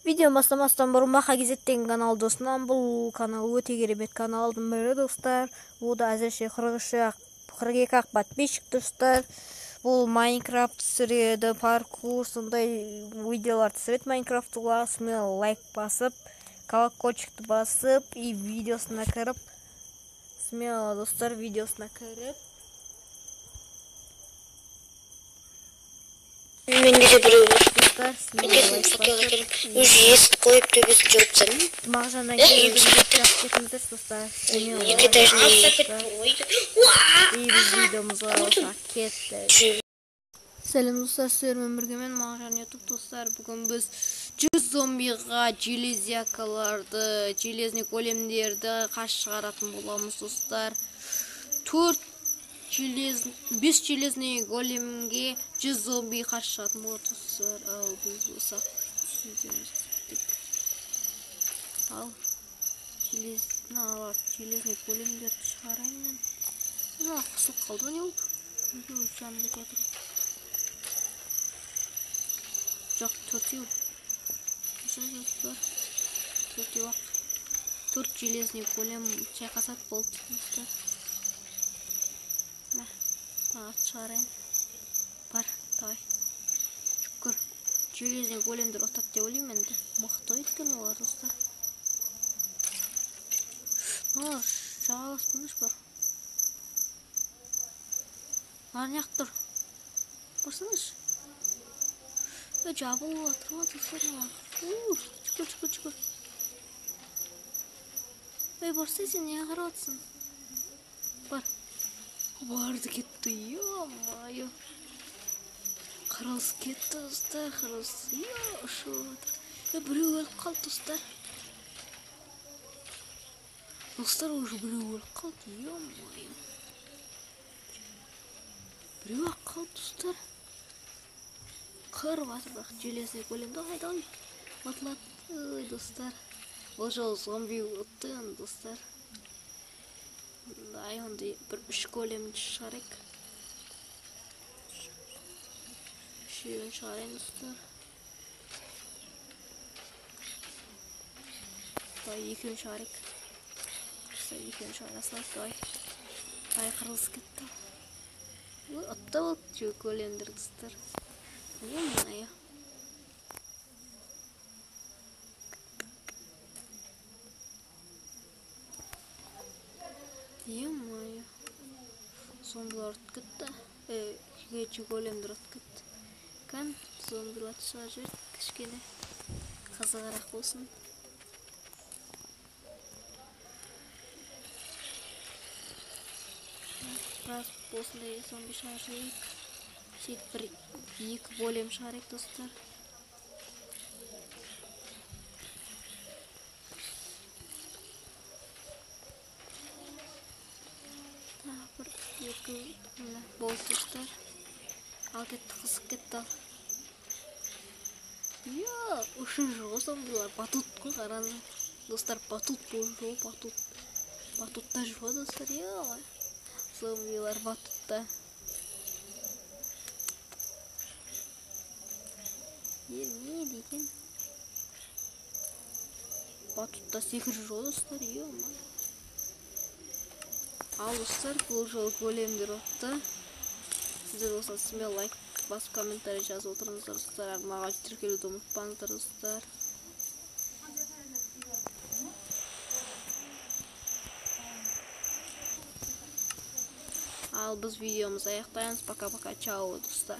Видео бастамастан бұрын Маха Кезет деген канал достынан, бұл канал өте керемет каналдың бірі достар. Бұл да әзірше 42 ақ подписчик достар. Бұл Майнкрафт түсіреді, паркур, сондай видеолар түсіреді Майнкрафтыға. Сонымен лайк басып, колокольчикті басып, и видеосына кіріп, смело достар, видеосына кіріп. Менде де біреу бар. Достар, өзі есіп қойып төбесін жүріп сәлем. мағжаннан кейін кетіңіздер достар. И біз видеомызға кетті. Сәлем достар, сіздермен бірге мен Мағжан YouTube достар. Бүгін біз 100 зомбиға железякаларды, железный големдерді қаш шығаратын боламыз достар. 5 железный големге 100 зомби қарсы шығатын болады достар. Ал біз болсақ ал железный големдерді шығарайын мен. Қысылып қалды, не болды? Жаным кетіп жатыр. Жоқ, 4-еу. Достар, 4-еу ақ. 4 железный голем шайқасады болды достар. Ат шығарайын. Бар, давай. Шүкір. Железный големдер отады деп ойлаймын енді. Мықты өйткені олар достар. Жағаласпыныш бар. Арняқ тұр. Барсыныш. Жабылып жатыр ма достар? Шүкір. Барсай, сен не қарап отырсың? Бар. Барды кетті, ё-майо. Қырылыс кетті достар, қырылыс. Ұшып жатыр. Біреу өліп қалды достар. Достар, уже біреу өліп қалды, ё-майо. Біреу ақ қалды достар. Қырып жатыр бірақ железный големді қайдағын. Батылады достар. Бұл жол зомби өтті достар. Ай, онда бір 3 големді шығарайық. 3-еуін шығарайын достар. 2-еуін шығарайық. 2-еуін шығарасақ. Ай, қырылыс кетті. Отта болды големдер достар. Е-майо. Е-майо. Зомбилар өтіп кетті. Күйгечі големдер өтіп кетті. Кән, зомбилар шыға жіберді. Кішкене қызығырақ болсын. Біраз болсындай зомби шыға жіберейік. Сөйтіп бір 2 голем шығарайық достар. Бір 2 болды достар. Ал кетті, қызық кетті ал. Үшінші зомбилар батут қой, қараны. Достар, батут бұл жол, батут. Батутта жүр достар, зомбилар батутта. Не деген? Батутта секір жүр достар, Ал достар, бұл жол големдер отты. Сіздер болса смело лайк басып комментарий жазып отырыңыздар достар. Арнаға тіркелуді ұмытпаңыздар достар. Ал біз видеомыз аяқтаймыз. Пока-пока, чао достар.